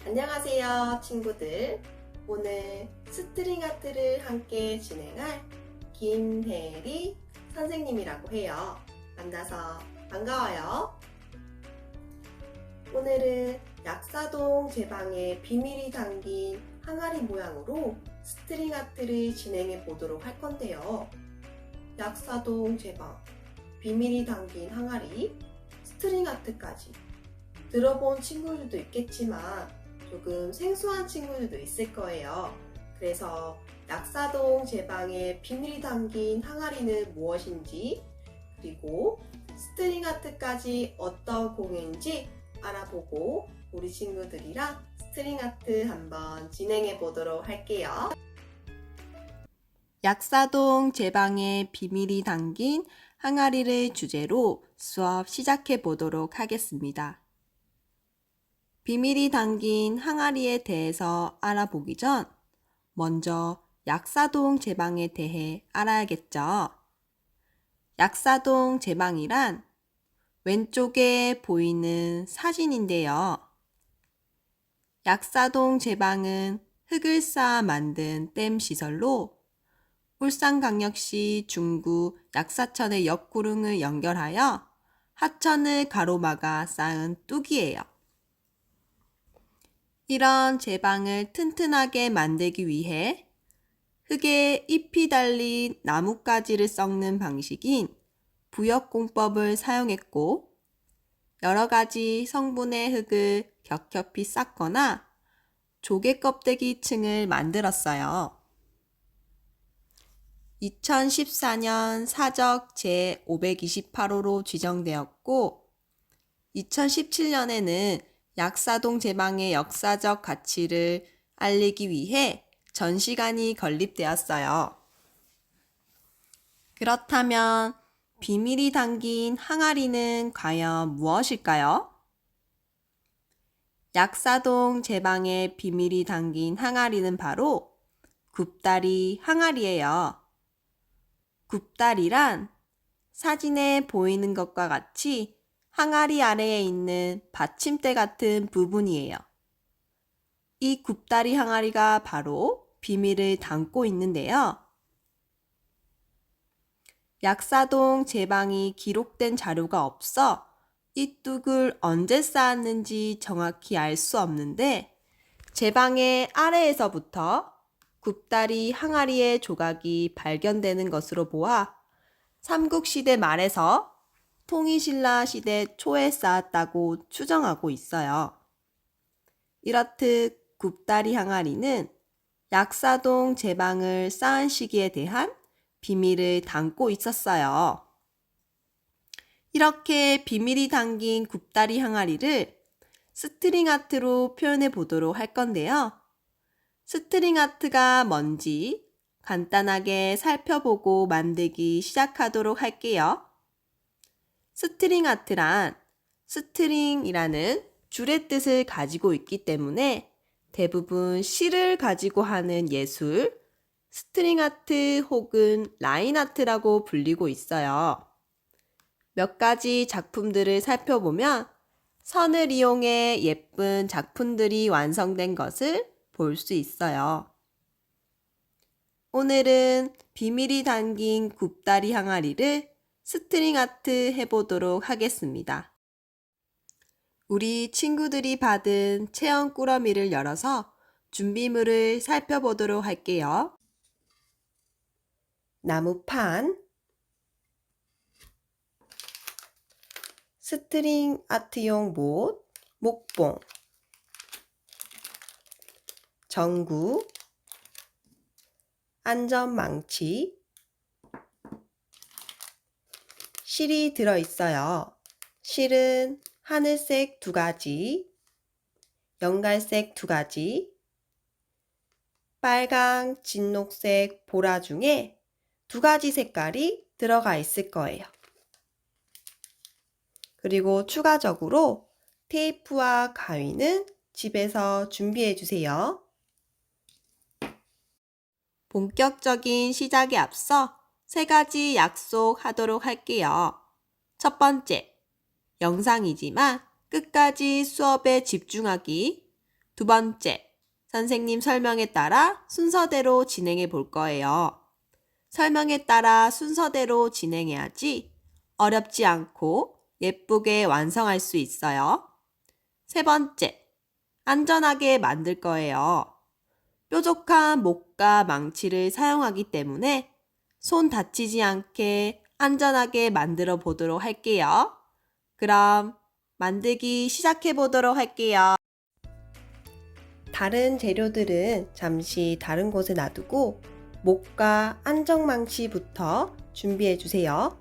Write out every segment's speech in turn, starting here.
안녕하세요 친구들. 오늘 스트링 아트를 함께 진행할 김혜리 선생님이라고 해요. 만나서 반가워요. 오늘은 약사동 제방에 비밀이 담긴 항아리 모양으로 스트링 아트를 진행해 보도록 할 건데요. 약사동 제방, 비밀이 담긴 항아리, 스트링 아트까지 들어본 친구들도 있겠지만 조금 생소한 친구들도 있을 거예요. 그래서 약사동 제방에 비밀이 담긴 항아리는 무엇인지, 그리고 스트링 아트까지 어떤 공예인지 알아보고 우리 친구들이랑 스트링 아트 한번 진행해 보도록 할게요. 약사동 제방에 비밀이 담긴 항아리를 주제로 수업 시작해 보도록 하겠습니다. 비밀이 담긴 항아리에 대해서 알아보기 전 먼저 약사동 제방에 대해 알아야겠죠. 약사동 제방이란 왼쪽에 보이는 사진인데요. 약사동 제방은 흙을 쌓아 만든 댐 시설로 울산광역시 중구 약사천의 옆구릉을 연결하여 하천을 가로막아 쌓은 뚝이에요. 이런 제방을 튼튼하게 만들기 위해 흙에 잎이 달린 나뭇가지를 썩는 방식인 부역공법을 사용했고, 여러 가지 성분의 흙을 겹겹이 쌓거나 조개 껍데기 층을 만들었어요. 2014년 사적 제528호로 지정되었고, 2017년에는 약사동 제방의 역사적 가치를 알리기 위해 전시관이 건립되었어요. 그렇다면 비밀이 담긴 항아리는 과연 무엇일까요? 약사동 제방의 비밀이 담긴 항아리는 바로 굽다리 항아리예요. 굽다리란 사진에 보이는 것과 같이 항아리 아래에 있는 받침대 같은 부분이에요. 이 굽다리 항아리가 바로 비밀을 담고 있는데요. 약사동 제방이 기록된 자료가 없어 이 뚝을 언제 쌓았는지 정확히 알 수 없는데, 제방의 아래에서부터 굽다리 항아리의 조각이 발견되는 것으로 보아 삼국시대 말에서 통일신라 시대 초에 쌓았다고 추정하고 있어요. 이렇듯 굽다리 항아리는 약사동 제방을 쌓은 시기에 대한 비밀을 담고 있었어요. 이렇게 비밀이 담긴 굽다리 항아리를 스트링 아트로 표현해 보도록 할 건데요. 스트링 아트가 뭔지 간단하게 살펴보고 만들기 시작하도록 할게요. 스트링 아트란 스트링이라는 줄의 뜻을 가지고 있기 때문에 대부분 실을 가지고 하는 예술, 스트링 아트 혹은 라인 아트라고 불리고 있어요. 몇 가지 작품들을 살펴보면 선을 이용해 예쁜 작품들이 완성된 것을 볼 수 있어요. 오늘은 비밀이 담긴 굽다리 항아리를 스트링 아트 해보도록 하겠습니다. 우리 친구들이 받은 체험 꾸러미를 열어서 준비물을 살펴보도록 할게요. 나무판, 스트링 아트용 못, 목봉, 전구, 안전망치, 실이 들어있어요. 실은 하늘색 2가지, 연갈색 2가지, 빨강, 진녹색, 보라 중에 2가지 색깔이 들어가 있을 거예요. 그리고 추가적으로 테이프와 가위는 집에서 준비해 주세요. 본격적인 시작에 앞서 3가지 약속하도록 할게요. 첫 번째, 영상이지만 끝까지 수업에 집중하기. 두 번째, 선생님 설명에 따라 순서대로 진행해 볼 거예요. 설명에 따라 순서대로 진행해야지 어렵지 않고 예쁘게 완성할 수 있어요. 세 번째, 안전하게 만들 거예요. 뾰족한 목과 망치를 사용하기 때문에 손 다치지 않게 안전하게 만들어 보도록 할게요. 그럼 만들기 시작해 보도록 할게요. 다른 재료들은 잠시 다른 곳에 놔두고 목과 안정망치부터 준비해 주세요.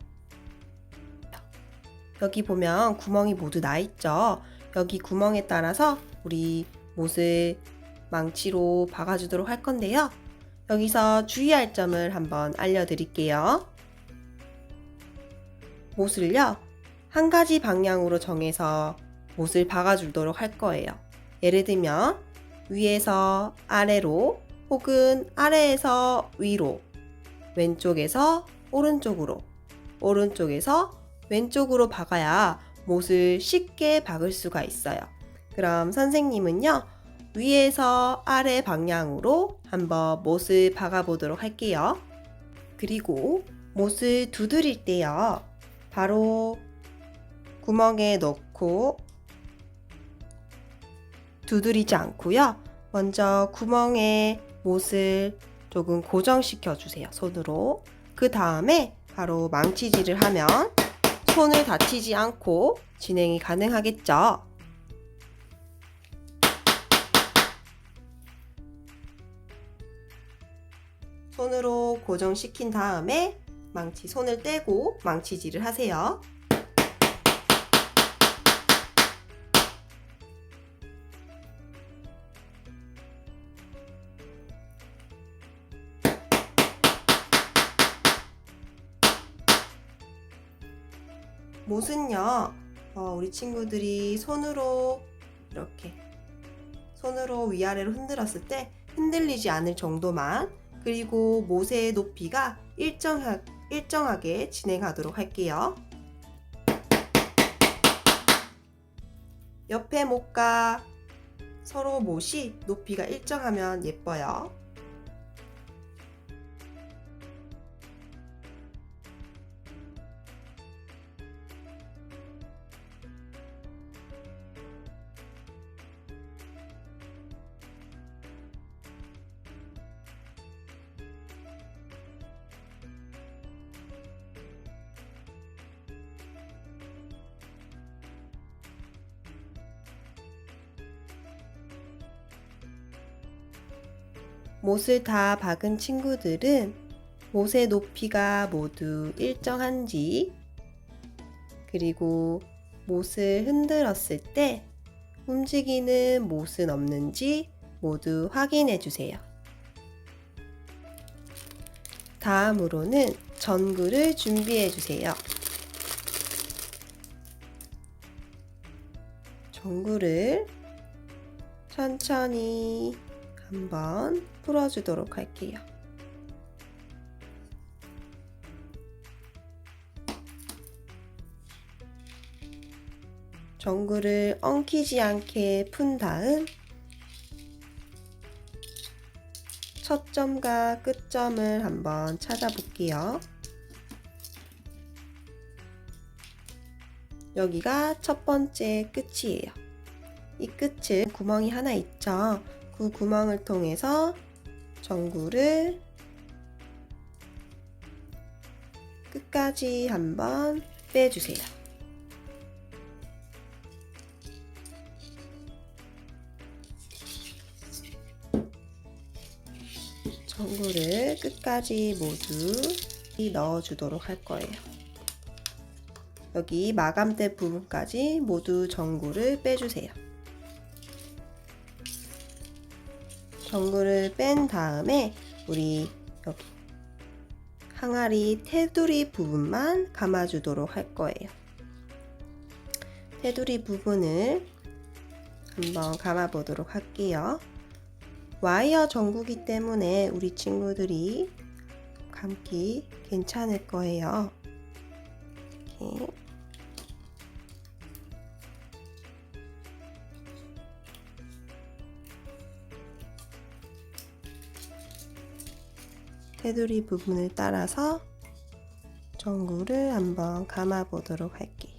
여기 보면 구멍이 모두 나 있죠? 여기 구멍에 따라서 우리 못을 망치로 박아주도록 할 건데요. 여기서 주의할 점을 한번 알려드릴게요. 못을요, 한 가지 방향으로 정해서 못을 박아주도록 할 거예요. 예를 들면 위에서 아래로 혹은 아래에서 위로, 왼쪽에서 오른쪽으로, 오른쪽에서 왼쪽으로 박아야 못을 쉽게 박을 수가 있어요. 그럼 선생님은요, 위에서 아래 방향으로 한번 못을 박아 보도록 할게요. 그리고 못을 두드릴 때요, 바로 구멍에 넣고 두드리지 않고요. 먼저 구멍에 못을 조금 고정시켜 주세요. 손으로. 그 다음에 바로 망치질을 하면 손을 다치지 않고 진행이 가능하겠죠. 손으로 고정시킨 다음에 손을 떼고 망치질을 하세요. 못은요, 우리 친구들이 손으로 이렇게 손으로 위아래로 흔들었을 때 흔들리지 않을 정도만, 그리고 못의 높이가 일정하게 진행하도록 할게요. 옆에 못과 서로 못이 높이가 일정하면 예뻐요. 못을 다 박은 친구들은 못의 높이가 모두 일정한지, 그리고 못을 흔들었을 때 움직이는 못은 없는지 모두 확인해 주세요. 다음으로는 전구를 준비해 주세요. 전구를 천천히 한번 풀어주도록 할게요. 전구를 엉키지 않게 푼 다음 첫 점과 끝점을 한번 찾아볼게요. 여기가 첫 번째 끝이에요. 이 끝은 구멍이 하나 있죠. 그 구멍을 통해서 전구를 끝까지 한번 빼주세요. 전구를 끝까지 모두 넣어주도록 할 거예요. 여기 마감대 부분까지 모두 전구를 빼주세요. 전구를 뺀 다음에 우리 여기 항아리 테두리 부분만 감아주도록 할 거예요. 테두리 부분을 한번 감아보도록 할게요. 와이어 전구기 때문에 우리 친구들이 감기 괜찮을 거예요. 이렇게. 테두리 부분을 따라서 전구를 한번 감아 보도록 할게요.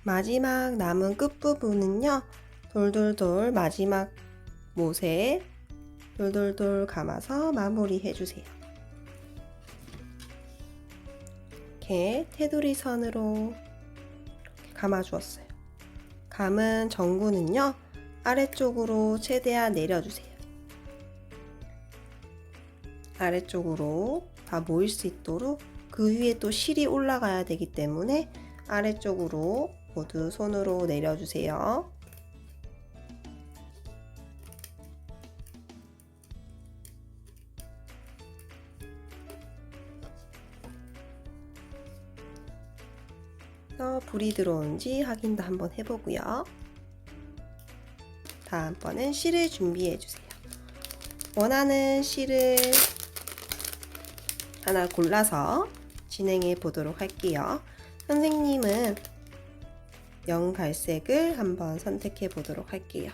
마지막 남은 끝부분은요, 돌돌돌 마지막 못에 돌돌돌 감아서 마무리 해주세요. 이렇게 테두리 선으로 이렇게 감아주었어요. 감은 전구는요, 아래쪽으로 최대한 내려주세요. 아래쪽으로 다 모일 수 있도록 그 위에 또 실이 올라가야 되기 때문에 아래쪽으로 모두 손으로 내려주세요. 불이 들어오는지 확인도 한번 해보고요. 다음번엔 실을 준비해 주세요. 원하는 실을 하나 골라서 진행해 보도록 할게요. 선생님은 연갈색을 한번 선택해 보도록 할게요.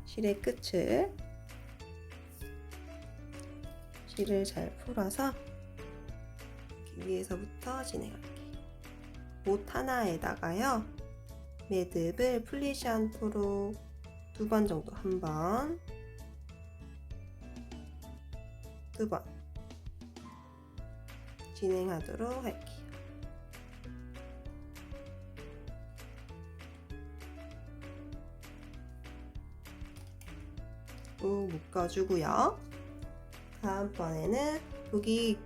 실의 끝을 실을 잘 풀어서 위에서부터 진행할게요. 못 하나에다가요, 매듭을 플리션 토로 2번 정도, 1번, 2번 진행하도록 할게요. 꾹 묶어주고요. 다음번에는 여기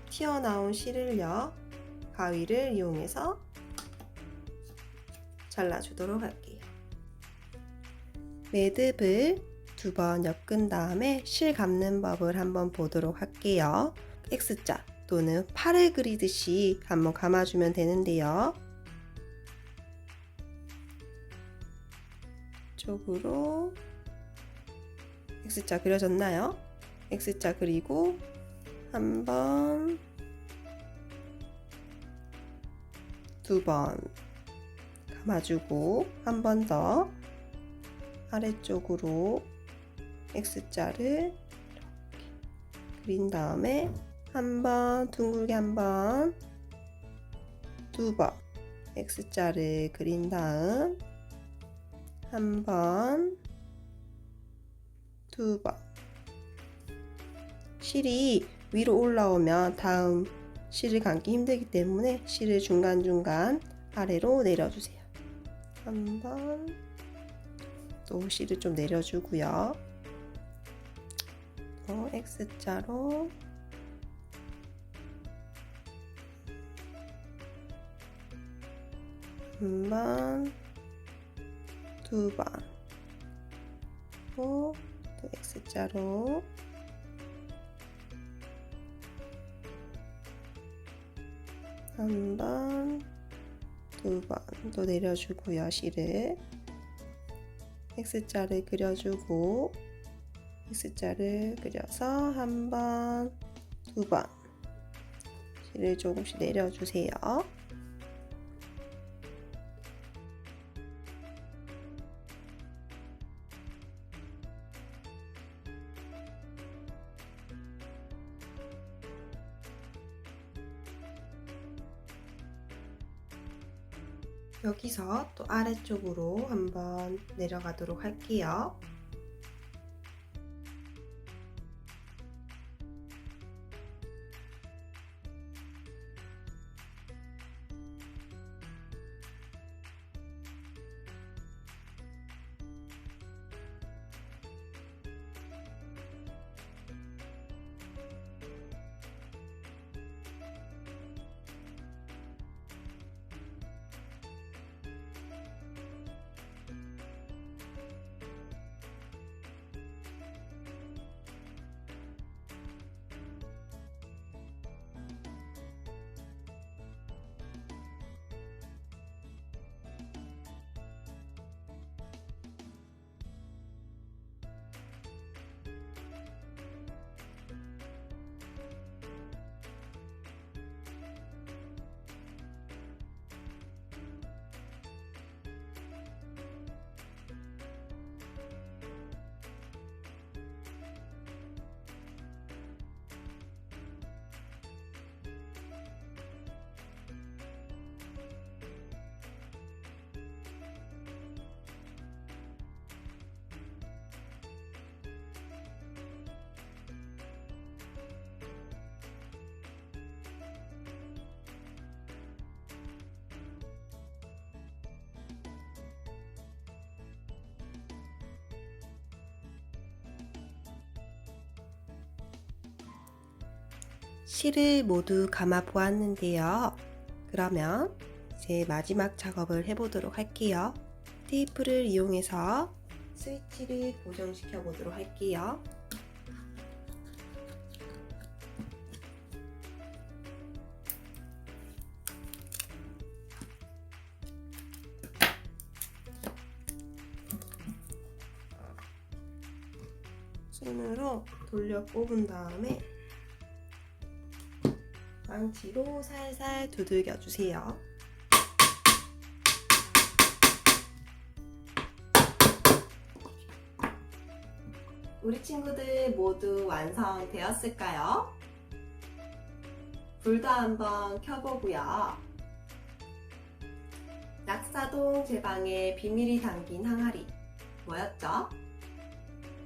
튀어나온 실을요, 가위를 이용해서 잘라주도록 할게요. 매듭을 2번 엮은 다음에 실 감는 법을 한번 보도록 할게요. X자 또는 팔을 그리듯이 한번 감아주면 되는데요. 이쪽으로 X자 그려졌나요? X자 그리고 한번, 2번 감아주고 한 번 더 아래쪽으로 X자를 이렇게 그린 다음에 한 번 둥글게 한 번, 2번 X자를 그린 다음 한 번, 2번. 실이 위로 올라오면 다음 실을 감기 힘들기 때문에 실을 중간중간 아래로 내려주세요. 한번 또 실을 좀 내려주고요. 또 X자로 한 번, 2번 또 X자로 한 번, 2번 또 내려주고요. 실을 X자를 그려주고 X자를 그려서 한 번, 2번 실을 조금씩 내려주세요. 여기서 또 아래쪽으로 한번 내려가도록 할게요. 실을 모두 감아 보았는데요. 그러면 이제 마지막 작업을 해보도록 할게요. 테이프를 이용해서 스위치를 고정시켜 보도록 할게요. 손으로 돌려 뽑은 다음에 망치로 살살 두들겨 주세요. 우리 친구들 모두 완성되었을까요? 불도 한번 켜보고요. 낙사동 제 방에 비밀이 담긴 항아리 뭐였죠?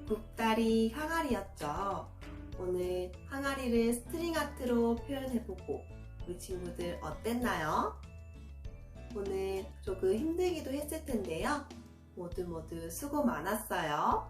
굽다리 항아리였죠. 오늘 항아리를 스트링 아트로 표현해보고 우리 친구들 어땠나요? 오늘 조금 힘들기도 했을 텐데요. 모두 수고 많았어요.